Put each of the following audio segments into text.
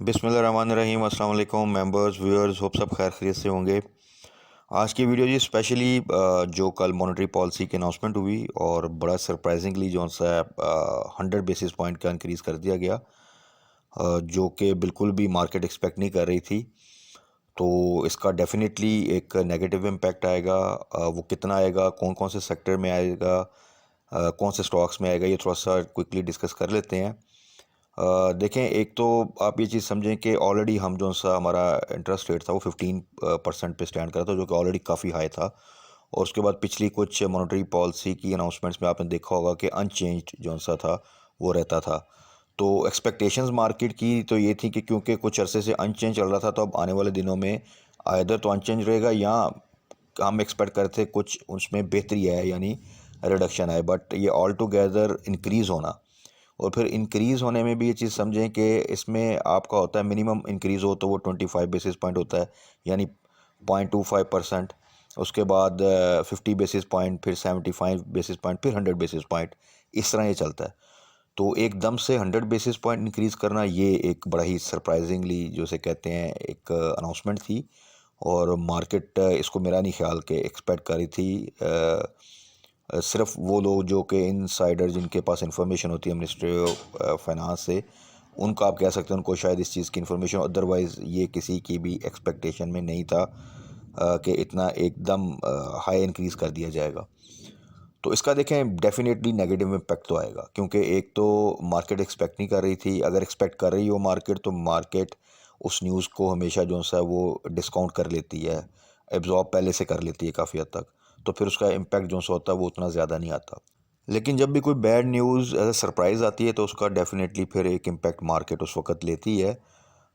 बिस्मिल्लाहिर्रहमानिर्रहीम। अस्सलाम वालेकुम मेंबर्स व्यूअर्स, होप सब खैर खैरियत से होंगे। आज की वीडियो जी स्पेशली जो कल मॉनेटरी पॉलिसी की अनाउंसमेंट हुई और बड़ा सरप्राइजिंगली जो सा 100 बेसिस पॉइंट का इंक्रीज़ कर दिया गया, जो कि बिल्कुल भी मार्केट एक्सपेक्ट नहीं कर रही थी। तो इसका डेफिनेटली एक नेगेटिव इम्पैक्ट आएगा। वो कितना आएगा, कौन कौन से सेक्टर में आएगा, कौन से स्टॉक्स में आएगा, ये थोड़ा सा क्विकली डिस्कस कर लेते हैं। देखें, एक तो आप ये चीज़ समझें कि ऑलरेडी हम जो सा हमारा इंटरेस्ट रेट था वो 15% पे स्टैंड करा था, जो कि ऑलरेडी काफ़ी हाई था। और उसके बाद पिछली कुछ मॉनेटरी पॉलिसी की अनाउंसमेंट्स में आपने देखा होगा कि अनचेंज्ड जो सा था वो रहता था। तो एक्सपेक्टेशंस मार्केट की तो ये थी कि क्योंकि कुछ अरसे से अनचेंज चल रहा था, तो अब आने वाले दिनों में आइदर तो अनचेंज रहेगा या हम एक्सपेक्ट करते कुछ उसमें बेहतरी आए, यानी रिडक्शन आए। बट ये ऑल टुगेदर इंक्रीज़ होना, और फिर इंक्रीज़ होने में भी ये चीज़ समझें कि इसमें आपका होता है मिनिमम इंक्रीज़ हो तो वो 25 बेसिस पॉइंट होता है, यानी 0.25%। उसके बाद 50 बेसिस पॉइंट, फिर 75 बेसिस पॉइंट, फिर 100 बेसिस पॉइंट, इस तरह ये चलता है। तो एकदम से 100 बेसिस पॉइंट इंक्रीज़ करना, ये एक बड़ा ही सरप्राइजिंगली जो से कहते हैं एक अनाउंसमेंट थी। और मार्केट इसको मेरा नहीं ख्याल कि एक्सपेक्ट करी थी। सिर्फ वो लोग जो कि इनसाइडर, जिनके पास इंफॉर्मेशन होती है मिनिस्ट्री ऑफ फाइनेंस से, उनको आप कह सकते हैं उनको शायद इस चीज़ की इन्फॉर्मेशन, अदरवाइज़ ये किसी की भी एक्सपेक्टेशन में नहीं था कि इतना एकदम हाई इंक्रीज़ कर दिया जाएगा। तो इसका देखें डेफिनेटली नेगेटिव इम्पैक्ट तो आएगा, क्योंकि एक तो मार्केट एक्सपेक्ट नहीं कर रही थी। अगर एक्सपेक्ट कर रही हो मार्केट, तो मार्केट उस न्यूज़ को हमेशा जो सा वो डिस्काउंट कर लेती है, एब्जॉर्ब पहले से कर लेती है काफ़ी हद तक। तो फिर उसका इम्पैक्ट जो सा होता है वो उतना ज़्यादा नहीं आता। लेकिन जब भी कोई bad news as a surprise आती है, तो उसका डेफिनेटली फिर एक इम्पैक्ट मार्केट उस वक्त लेती है।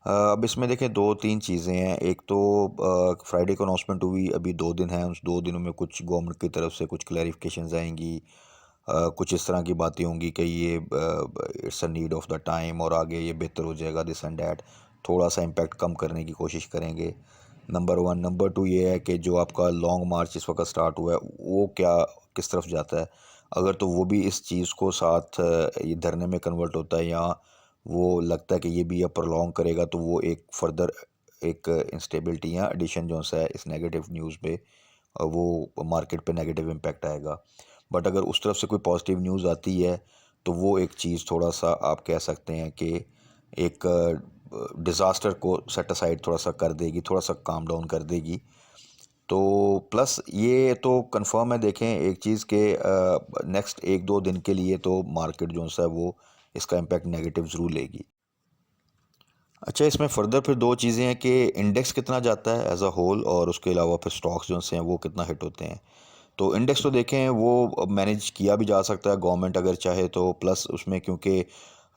अब इसमें देखें दो तीन चीज़ें हैं। एक तो फ्राइडे को अनाउंसमेंट हुई, अभी 2 दिन हैं, उस 2 दिनों में कुछ गवर्नमेंट की तरफ से कुछ क्लैरिफिकेशंस आएंगी। कुछ इस तरह की बातें होंगी कि ये it's a need of the time और आगे ये बेहतर हो जाएगा, दिस एंड डैट। थोड़ा सा इम्पैक्ट कम करने की कोशिश करेंगे, नंबर वन। नंबर टू ये है कि जो आपका लॉन्ग मार्च इस वक्त स्टार्ट हुआ है, वो क्या किस तरफ जाता है। अगर तो वो भी इस चीज़ को साथ ये धरने में कन्वर्ट होता है, या वो लगता है कि ये भी अब प्रolong करेगा, तो वो एक फर्दर एक इंस्टेबिलिटी या एडिशन जो सा है इस नेगेटिव न्यूज़ पे, वो मार्केट पे नेगेटिव इम्पैक्ट आएगा। बट अगर उस तरफ से कोई पॉजिटिव न्यूज़ आती है, तो वो एक चीज़ थोड़ा सा आप कह सकते हैं कि एक डिज़ास्टर को सेट असाइड थोड़ा सा कर देगी, थोड़ा सा काम डाउन कर देगी। तो प्लस ये तो कंफर्म है, देखें एक चीज़ के नेक्स्ट 1-2 दिन के लिए तो मार्केट जो सा है वो इसका इम्पैक्ट नेगेटिव ज़रूर लेगी। अच्छा, इसमें फ़र्दर फिर दो चीज़ें हैं कि इंडेक्स कितना जाता है एज़ अ होल, और उसके अलावा फिर स्टॉक्स जो से हैं वो कितना हिट होते हैं। तो इंडेक्स तो देखें वो मैनेज किया भी जा सकता है गवर्नमेंट अगर चाहे तो। प्लस उसमें क्योंकि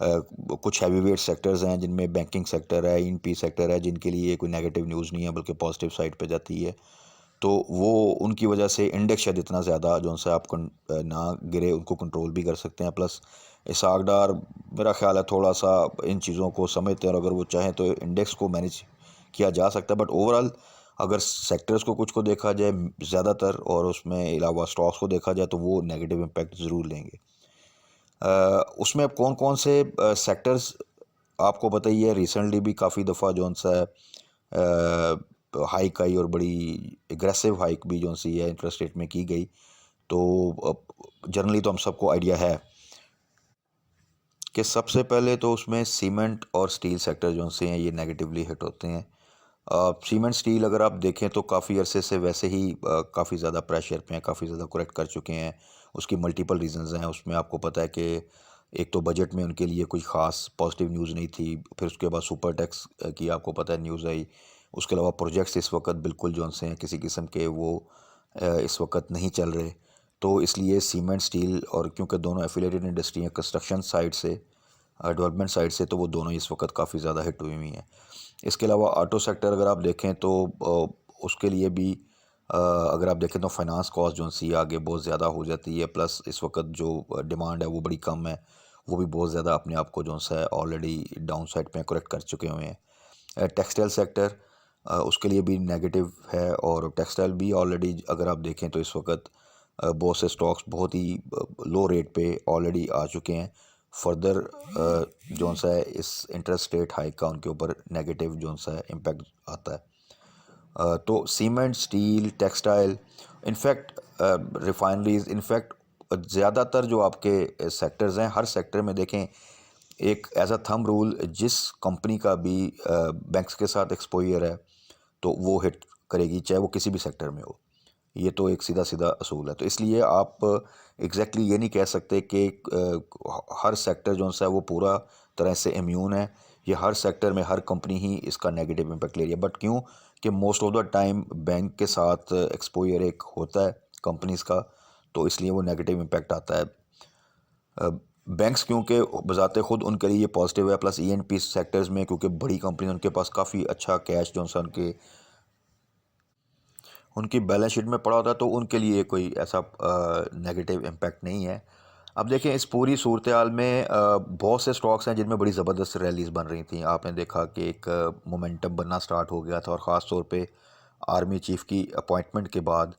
कुछ हैवी वेट सेक्टर्स हैं, जिनमें बैंकिंग सेक्टर है, ईएनपी सेक्टर है, जिनके लिए कोई नेगेटिव न्यूज़ नहीं है बल्कि पॉजिटिव साइड पे जाती है। तो वो उनकी वजह से इंडेक्स शायद इतना ज़्यादा जो सा आप ना गिरे, उनको कंट्रोल भी कर सकते हैं। प्लस इसहाक डार मेरा ख्याल है थोड़ा सा इन चीज़ों को समझते हैं, और अगर वो चाहें तो इंडेक्स को मैनेज किया जा सकता है। बट ओवरऑल अगर सेक्टर्स को कुछ को देखा जाए ज़्यादातर, और उसमें अलावा स्टॉक्स को देखा जाए, तो वो नेगेटिव इम्पैक्ट ज़रूर लेंगे। उसमें अब कौन कौन से सेक्टर्स आपको पता ही है, रिसेंटली भी काफ़ी दफ़ा जो सा हाइक आई, और बड़ी एग्रेसिव हाइक भी जो सी है इंटरेस्ट रेट में की गई। तो जनरली तो हम सबको आइडिया है कि सबसे पहले तो उसमें सीमेंट और स्टील सेक्टर जो से हैं ये नेगेटिवली हिट होते हैं। सीमेंट स्टील अगर आप देखें तो काफ़ी अरसे से वैसे ही काफ़ी ज़्यादा प्रेशर पे हैं, काफ़ी ज़्यादा करेक्ट कर चुके हैं। उसकी मल्टीपल रीजंस हैं। उसमें आपको पता है कि एक तो बजट में उनके लिए कोई ख़ास पॉजिटिव न्यूज़ नहीं थी, फिर उसके बाद सुपर टैक्स की आपको पता है न्यूज़ आई। उसके अलावा प्रोजेक्ट्स इस वक्त बिल्कुल जो से हैं किसी किस्म के वो इस वक्त नहीं चल रहे। तो इसलिए सीमेंट स्टील, और क्योंकि दोनों एफिलेटेड इंडस्ट्री हैं कंस्ट्रक्शन साइड से, डेवलपमेंट साइड से, तो वो दोनों इस वक्त काफ़ी ज़्यादा हिट हुई हैं। इसके अलावा ऑटो सेक्टर अगर आप देखें तो उसके लिए भी अगर आप देखें तो फाइनेंस कॉस्ट जो सी आगे बहुत ज़्यादा हो जाती है। प्लस इस वक्त जो डिमांड है वो बड़ी कम है, वो भी बहुत ज़्यादा अपने आप को जो सा है ऑलरेडी डाउन साइड पे करेक्ट कर चुके हुए हैं। टेक्सटाइल सेक्टर उसके लिए भी नेगेटिव है, और टेक्सटाइल भी ऑलरेडी अगर आप देखें तो इस वक्त बहुत से स्टॉक्स बहुत ही लो रेट पे ऑलरेडी आ चुके हैं। फर्दर जो सा है इस इंटरेस्ट रेट हाइक का उनके ऊपर नेगेटिव जो सा है इम्पैक्ट आता है। तो cement, steel, textile, in fact refineries, in fact ज़्यादातर जो आपके सेक्टर्स हैं, हर सेक्टर में देखें एक एज अ थंब रूल, जिस कंपनी का भी बैंक्स के साथ एक्सपोजर है तो वो हिट करेगी, चाहे वो किसी भी सेक्टर में हो। ये तो एक सीधा सीधा असूल है। तो इसलिए आप एग्जैक्टली ये नहीं कह सकते कि हर सेक्टर जो सा है वो पूरा तरह से इम्यून है, ये हर सेक्टर में हर कंपनी ही इसका नेगेटिव इम्पैक्ट ले रही है। बट क्यों कि most of the time bank के साथ एक्सपोजर एक होता है कंपनीज़ का, तो इसलिए वो नेगेटिव इम्पैक्ट आता है। बैंक्स क्योंकि बजाते खुद उनके लिए ये पॉजिटिव है, प्लस ईएनपी सेक्टर्स में क्योंकि बड़ी कंपनी उनके पास काफ़ी अच्छा कैश जो सा उनकी बैलेंस शीट में पड़ा होता है, तो उनके लिए कोई ऐसा नेगेटिव इम्पैक्ट नहीं है। अब देखें इस पूरी सूरत हाल में बहुत से स्टॉक्स हैं जिनमें बड़ी ज़बरदस्त रैलीज बन रही थी। आपने देखा कि एक मोमेंटम बनना स्टार्ट हो गया था, और ख़ास तौर पे आर्मी चीफ़ की अपॉइंटमेंट के बाद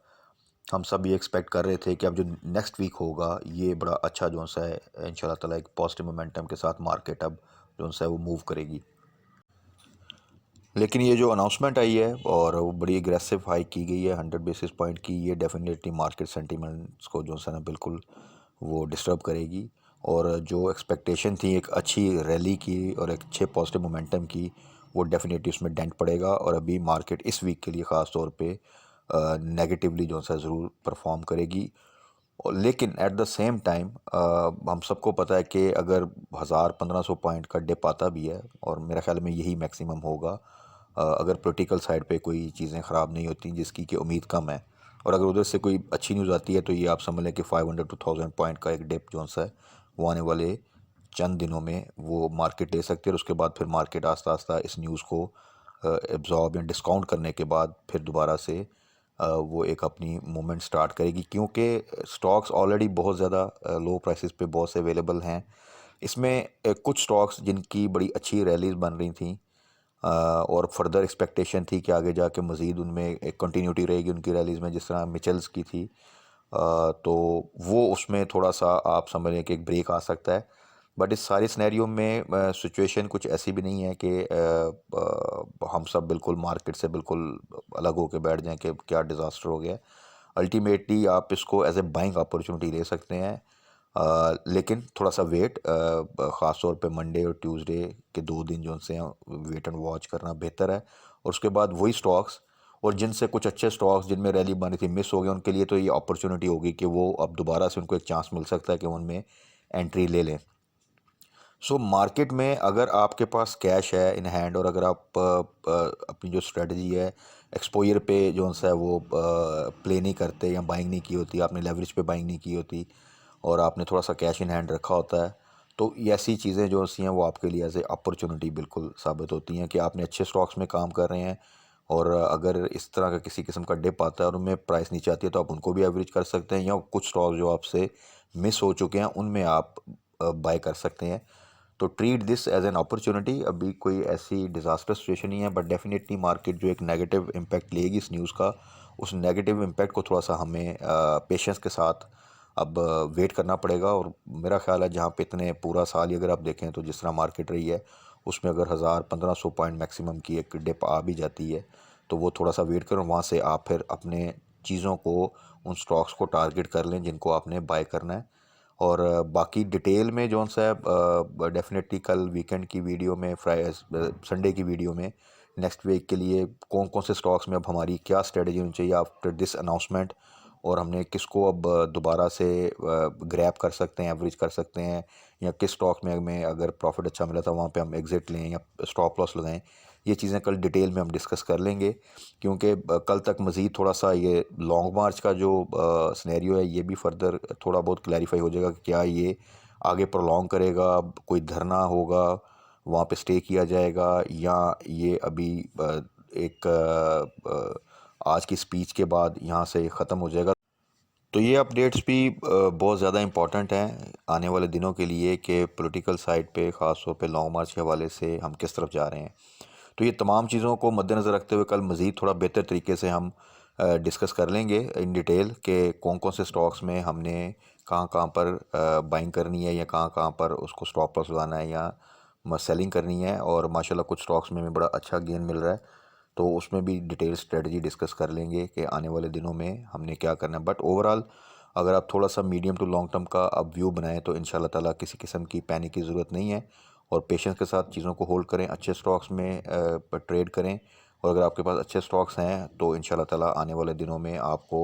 हम सब ये एक्सपेक्ट कर रहे थे कि अब जो नेक्स्ट वीक होगा ये बड़ा अच्छा जो सा है इंशाल्लाह ताला एक पॉजिटिव मोमेंटम के साथ मार्केट अब जो सा है वो मूव करेगी। लेकिन ये जो अनाउंसमेंट आई है और वो बड़ी एग्रेसिव हाइक की गई है 100 बेसिस पॉइंट की, ये डेफिनेटली मार्केट सेंटीमेंट्स को जो है ना बिल्कुल वो डिस्टर्ब करेगी। और जो एक्सपेक्टेशन थी एक अच्छी रैली की और एक अच्छे पॉजिटिव मोमेंटम की, वो डेफिनेटली उसमें डेंट पड़ेगा। और अभी मार्केट इस वीक के लिए ख़ास तौर पे नेगेटिवली जो सा ज़रूर परफॉर्म करेगी। लेकिन एट द सेम टाइम हम सबको पता है कि अगर 1000-1500 पॉइंट का डिप आता भी है, और मेरा ख्याल में यही मैक्सिमम होगा अगर पॉलिटिकल साइड पे कोई चीज़ें ख़राब नहीं होती जिसकी कि उम्मीद कम है, और अगर उधर से कोई अच्छी न्यूज़ आती है, तो ये आप समझ लें कि 500-1000 पॉइंट का एक डिप जो सा है वो आने वाले चंद दिनों में वो मार्केट ले सकती है। और उसके बाद फिर मार्केट आस्ता आस्ता इस न्यूज़ को एब्जॉर्ब या डिस्काउंट करने के बाद फिर दोबारा से वो एक अपनी मूवमेंट स्टार्ट करेगी, क्योंकि स्टॉक्स ऑलरेडी बहुत ज़्यादा लो प्राइसेस पे बहुत से अवेलेबल हैं। इसमें कुछ स्टॉक्स जिनकी बड़ी अच्छी रैलीज बन रही थी, और फर्दर एक्सपेक्टेशन थी कि आगे जाके मज़ीद उनमें एक कंटिन्यूटी रहेगी उनकी रैलीज़ में, जिस तरह मिचल्स की थी। तो वो उसमें थोड़ा सा आप समझ लें कि एक ब्रेक आ सकता है। बट इस सारी सिनेरियो में सिचुएशन कुछ ऐसी भी नहीं है कि हम सब बिल्कुल मार्केट से बिल्कुल अलग होकर बैठ जाएं कि क्या डिज़ास्टर हो गया। अल्टीमेटली आप इसको एज ए बाइंग अपॉर्चुनिटी ले सकते हैं, लेकिन थोड़ा सा वेट, ख़ास तौर पे मंडे और ट्यूसडे के 2 दिन जो से वेट एंड वॉच करना बेहतर है। और उसके बाद वही स्टॉक्स, और जिनसे कुछ अच्छे स्टॉक्स जिनमें रैली बनी थी मिस हो गए, उनके लिए तो ये अपॉर्चुनिटी होगी कि वो अब दोबारा से उनको एक चांस मिल सकता है कि उनमें एंट्री ले लें। सो मार्केट में अगर आपके पास कैश है इन हैंड, और अगर आप अपनी जो स्ट्रेटजी है एक्सपोजर पे जो सा है वो प्ले नहीं करते या बाइंग नहीं की होती, आपने लेवरेज पे बाइंग नहीं की होती, और आपने थोड़ा सा कैश इन हैंड रखा होता है, तो ये ऐसी चीज़ें जो सी हैं वो आपके लिए एज ए अपॉर्चुनिटी बिल्कुल साबित होती हैं कि आपने अच्छे स्टॉक्स में काम कर रहे हैं। और अगर इस तरह का किसी किस्म का डिप आता है और उनमें प्राइस नीचे आती है, तो आप उनको भी एवरेज कर सकते हैं, या कुछ स्टॉक जो आपसे मिस हो चुके हैं उनमें आप बाय कर सकते हैं। तो treat this as an opportunity. अभी कोई ऐसी डिज़ास्टर सिचुएशन नहीं है, बट डेफिनेटली मार्केट जो एक नेगेटिव इम्पैक्ट लेगी इस न्यूज़ का, उस नेगेटिव इम्पैक्ट को थोड़ा सा हमें पेशेंस के साथ अब वेट करना पड़ेगा। और मेरा ख्याल है जहाँ पे इतने पूरा साल ही अगर आप देखें तो जिस तरह मार्केट रही है, उसमें अगर 1000-1500 पॉइंट मैक्सिमम की एक डिप आ भी जाती है, तो वो थोड़ा सा वेट करें, वहाँ से आप फिर अपने चीज़ों को, उन स्टॉक्स को टारगेट कर लें जिनको आपने बाय करना है। और बाकी डिटेल में जौन सा है डेफिनेटली कल वीकेंड की वीडियो में, संडे की वीडियो में नेक्स्ट वीक के लिए कौन कौन से स्टॉक्स में अब हमारी क्या स्ट्रेटजी होनी चाहिए आफ्टर दिस अनाउंसमेंट, और हमने किसको अब दोबारा से ग्रैब कर सकते हैं, एवरेज कर सकते हैं, या किस स्टॉक में हमें अगर प्रॉफिट अच्छा मिला था वहाँ पे हम एग्ज़िट लें या स्टॉप लॉस लगाएं, ये चीज़ें कल डिटेल में हम डिस्कस कर लेंगे। क्योंकि कल तक मज़ीद थोड़ा सा ये लॉन्ग मार्च का जो सिनेरियो है ये भी फर्दर थोड़ा बहुत क्लैरिफाई हो जाएगा कि क्या ये आगे प्रोलॉन्ग करेगा, कोई धरना होगा, वहाँ पे स्टे किया जाएगा, या ये अभी एक आज की स्पीच के बाद यहाँ से ख़त्म हो जाएगा। तो ये अपडेट्स भी बहुत ज़्यादा इंपॉर्टेंट हैं आने वाले दिनों के लिए कि पॉलिटिकल साइड पे ख़ास तौर पे लॉन्ग मार्च के हवाले से हम किस तरफ जा रहे हैं। तो ये तमाम चीज़ों को मद्देनज़र रखते हुए कल मज़ीद थोड़ा बेहतर तरीके से हम डिस्कस कर लेंगे इन डिटेल कि कौन कौन से स्टॉक्स में हमने कहाँ कहाँ पर बाइंग करनी है या कहाँ कहाँ पर उसको स्टॉप लॉस लगाना है या सेलिंग करनी है। और माशाल्लाह कुछ स्टॉक्स में बड़ा अच्छा गेन मिल रहा है, तो उसमें भी डिटेल स्ट्रेटजी डिस्कस कर लेंगे कि आने वाले दिनों में हमने क्या करना है। बट ओवरऑल अगर आप थोड़ा सा मीडियम टू लॉन्ग टर्म का आप व्यू बनाएं तो इंशाल्लाह ताला किसी किस्म की पैनिक की ज़रूरत नहीं है, और पेशेंस के साथ चीज़ों को होल्ड करें, अच्छे स्टॉक्स में ट्रेड करें। और अगर आपके पास अच्छे स्टॉक्स हैं तो इंशाल्लाह ताला आने वाले दिनों में आपको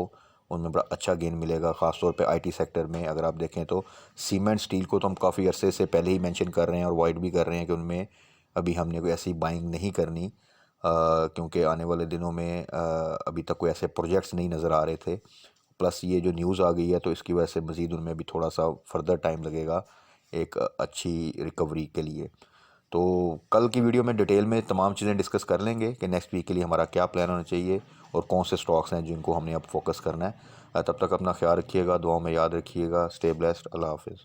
उनमें बड़ा अच्छा गेन मिलेगा। ख़ास तौर पे आईटी सेक्टर में अगर आप देखें तो सीमेंट स्टील को तो हम काफ़ी अरसे से पहले ही मेंशन कर रहे हैं और अवॉइड भी कर रहे हैं कि उनमें अभी हमने कोई ऐसी बाइंग नहीं करनी, क्योंकि आने वाले दिनों में अभी तक कोई ऐसे प्रोजेक्ट्स नहीं नज़र आ रहे थे। प्लस ये जो न्यूज़ आ गई है तो इसकी वजह से मज़ीद उनमें भी थोड़ा सा फर्दर टाइम लगेगा एक अच्छी रिकवरी के लिए। तो कल की वीडियो में डिटेल में तमाम चीज़ें डिस्कस कर लेंगे कि नेक्स्ट वीक के लिए हमारा क्या प्लान होना चाहिए और कौन से स्टॉक्स हैं जिनको हमने अब फोकस करना है। तब तक अपना ख्याल रखिएगा, दुआओं में याद रखिएगा। Stay blessed. अल्लाह हाफिज़।